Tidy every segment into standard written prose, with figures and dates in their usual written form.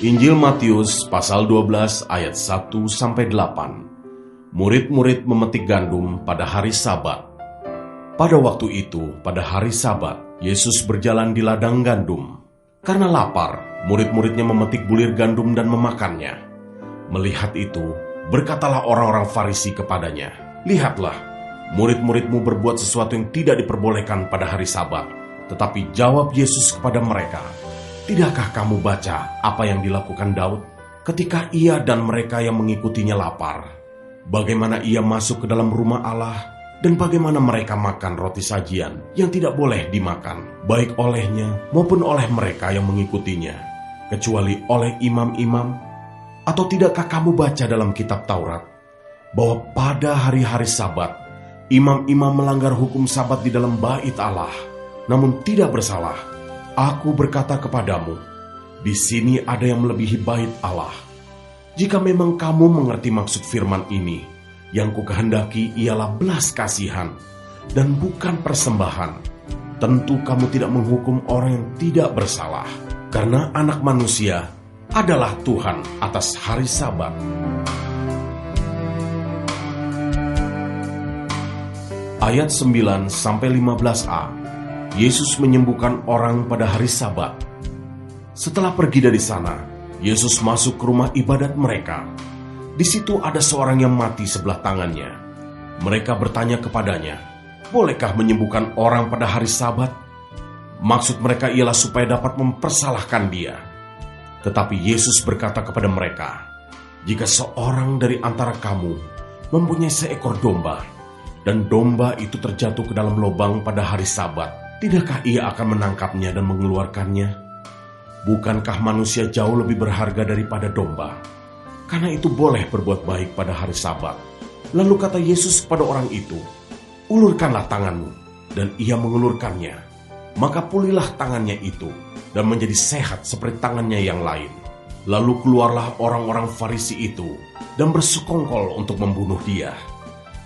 Injil Matius pasal 12 ayat 1-8. Murid-murid memetik gandum pada hari Sabat. Pada waktu itu, pada hari Sabat, Yesus berjalan di ladang gandum. Karena lapar, murid-muridnya memetik bulir gandum dan memakannya. Melihat itu, berkatalah orang-orang Farisi kepadanya, "Lihatlah, murid-muridmu berbuat sesuatu yang tidak diperbolehkan pada hari Sabat." Tetapi jawab Yesus kepada mereka, "Tidakkah kamu baca apa yang dilakukan Daud ketika ia dan mereka yang mengikutinya lapar? Bagaimana ia masuk ke dalam rumah Allah dan bagaimana mereka makan roti sajian yang tidak boleh dimakan, baik olehnya maupun oleh mereka yang mengikutinya, kecuali oleh imam-imam? Atau tidakkah kamu baca dalam kitab Taurat bahwa pada hari-hari Sabat imam-imam melanggar hukum Sabat di dalam bait Allah, namun tidak bersalah? Aku berkata kepadamu, di sini ada yang melebihi bait Allah. Jika memang kamu mengerti maksud firman ini, yang kukehendaki ialah belas kasihan dan bukan persembahan, tentu kamu tidak menghukum orang yang tidak bersalah, karena Anak Manusia adalah Tuhan atas hari Sabat." Ayat 9-15a. Yesus menyembuhkan orang pada hari Sabat. Setelah pergi dari sana, Yesus masuk ke rumah ibadat mereka. Di situ ada seorang yang mati sebelah tangannya. Mereka bertanya kepadanya, "Bolehkah menyembuhkan orang pada hari Sabat?" Maksud mereka ialah supaya dapat mempersalahkan dia. Tetapi Yesus berkata kepada mereka, "Jika seorang dari antara kamu mempunyai seekor domba, dan domba itu terjatuh ke dalam lubang pada hari Sabat, tidakkah ia akan menangkapnya dan mengeluarkannya? Bukankah manusia jauh lebih berharga daripada domba? Karena itu boleh berbuat baik pada hari Sabat." Lalu kata Yesus kepada orang itu, "Ulurkanlah tanganmu." Dan ia mengulurkannya. Maka pulihlah tangannya itu dan menjadi sehat seperti tangannya yang lain. Lalu keluarlah orang-orang Farisi itu dan bersekongkol untuk membunuh dia.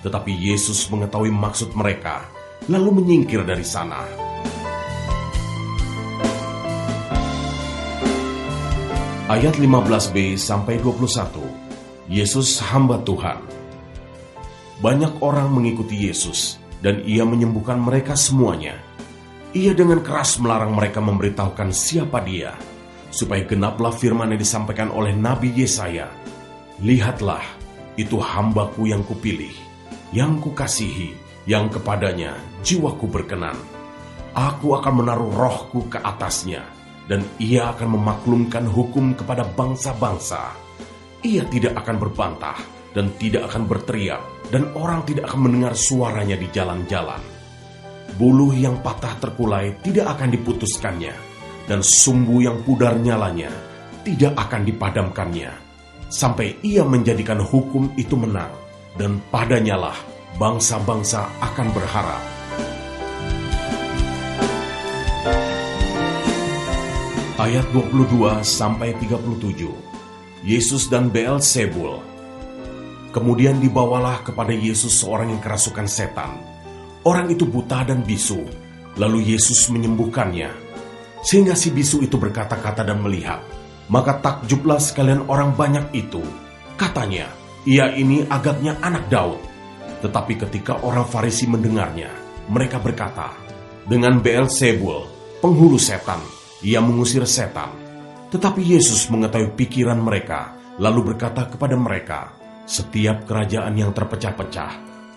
Tetapi Yesus mengetahui maksud mereka, lalu menyingkir dari sana. Ayat 15b-21. Yesus hamba Tuhan. Banyak orang mengikuti Yesus, dan ia menyembuhkan mereka semuanya. Ia dengan keras melarang mereka memberitahukan siapa dia, supaya genaplah firman yang disampaikan oleh Nabi Yesaya, "Lihatlah, itu hambaku yang kupilih, yang kukasihi, yang kepadanya jiwaku berkenan. Aku akan menaruh rohku ke atasnya, dan ia akan memaklumkan hukum kepada bangsa-bangsa. Ia tidak akan berbantah dan tidak akan berteriak, dan orang tidak akan mendengar suaranya di jalan-jalan. Buluh yang patah terkulai tidak akan diputuskannya, dan sumbu yang pudar nyalanya tidak akan dipadamkannya, sampai ia menjadikan hukum itu menang, dan padanyalah bangsa-bangsa akan berharap." Ayat 22-37. Yesus dan Beelzebul. Kemudian dibawalah kepada Yesus seorang yang kerasukan setan. Orang itu buta dan bisu. Lalu Yesus menyembuhkannya, sehingga si bisu itu berkata-kata dan melihat. Maka takjublah sekalian orang banyak itu. Katanya, "Ia ini agaknya anak Daud." Tetapi ketika orang Farisi mendengarnya, mereka berkata, "Dengan Beelzebul, penghulu setan, ia mengusir setan." Tetapi Yesus mengetahui pikiran mereka, lalu berkata kepada mereka, "Setiap kerajaan yang terpecah-pecah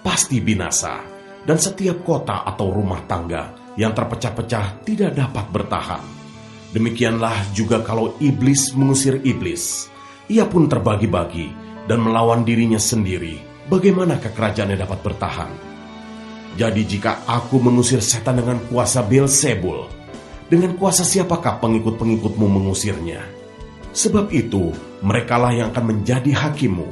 pasti binasa, dan setiap kota atau rumah tangga yang terpecah-pecah tidak dapat bertahan. Demikianlah juga kalau iblis mengusir iblis, ia pun terbagi-bagi dan melawan dirinya sendiri. Bagaimanakah kerajaannya dapat bertahan? Jadi jika aku mengusir setan dengan kuasa Beelzebul, dengan kuasa siapakah pengikut-pengikutmu mengusirnya? Sebab itu, merekalah yang akan menjadi hakimmu.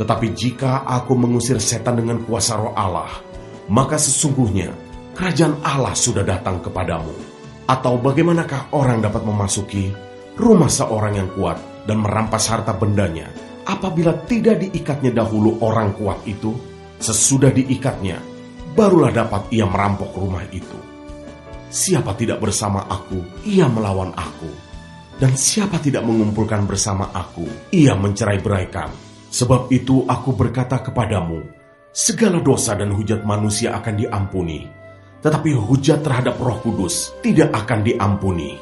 Tetapi jika aku mengusir setan dengan kuasa Roh Allah, maka sesungguhnya kerajaan Allah sudah datang kepadamu. Atau bagaimanakah orang dapat memasuki rumah seorang yang kuat dan merampas harta bendanya, apabila tidak diikatnya dahulu orang kuat itu? Sesudah diikatnya, barulah dapat ia merampok rumah itu. Siapa tidak bersama aku, ia melawan aku. Dan siapa tidak mengumpulkan bersama aku, ia mencerai-beraikan. Sebab itu aku berkata kepadamu, segala dosa dan hujat manusia akan diampuni, tetapi hujat terhadap Roh Kudus tidak akan diampuni.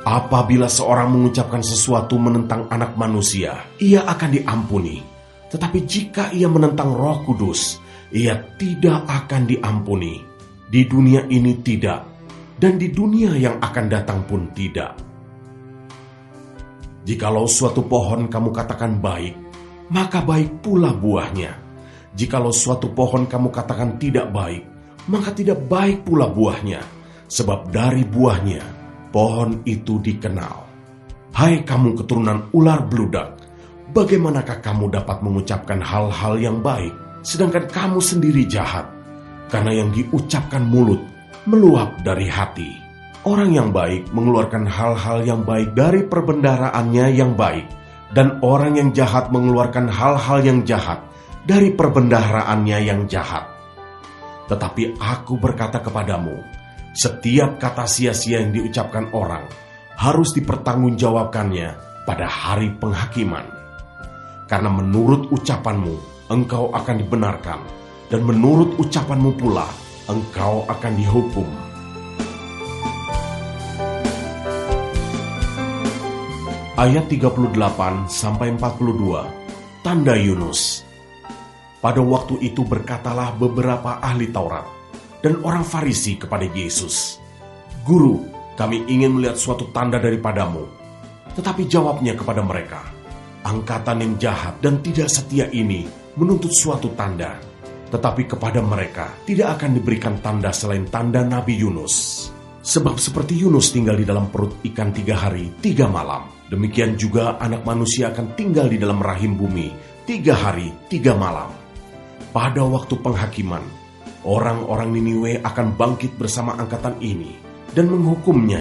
Apabila seorang mengucapkan sesuatu menentang anak manusia, ia akan diampuni. Tetapi jika ia menentang Roh Kudus, ia tidak akan diampuni. Di dunia ini tidak, dan di dunia yang akan datang pun tidak. Jikalau suatu pohon kamu katakan baik, maka baik pula buahnya. Jikalau suatu pohon kamu katakan tidak baik, maka tidak baik pula buahnya. Sebab dari buahnya, pohon itu dikenal. Hai kamu keturunan ular beludak, bagaimanakah kamu dapat mengucapkan hal-hal yang baik, sedangkan kamu sendiri jahat? Karena yang diucapkan mulut meluap dari hati. Orang yang baik mengeluarkan hal-hal yang baik dari perbendaharaannya yang baik, dan orang yang jahat mengeluarkan hal-hal yang jahat dari perbendaharaannya yang jahat. Tetapi aku berkata kepadamu, setiap kata sia-sia yang diucapkan orang harus dipertanggungjawabkannya pada hari penghakiman. Karena menurut ucapanmu engkau akan dibenarkan, dan menurut ucapanmu pula engkau akan dihukum. Ayat 38-42, tanda Yunus. Pada waktu itu berkatalah beberapa ahli Taurat dan orang Farisi kepada Yesus, Guru, kami ingin melihat suatu tanda daripadamu. Tetapi jawabnya kepada mereka, angkatan yang jahat dan tidak setia ini menuntut suatu tanda, tetapi kepada mereka tidak akan diberikan tanda selain tanda Nabi Yunus. Sebab seperti Yunus tinggal di dalam perut ikan 3 hari 3 malam, demikian juga anak manusia akan tinggal di dalam rahim bumi 3 hari 3 malam. Pada waktu penghakiman, orang-orang Niniwe akan bangkit bersama angkatan ini dan menghukumnya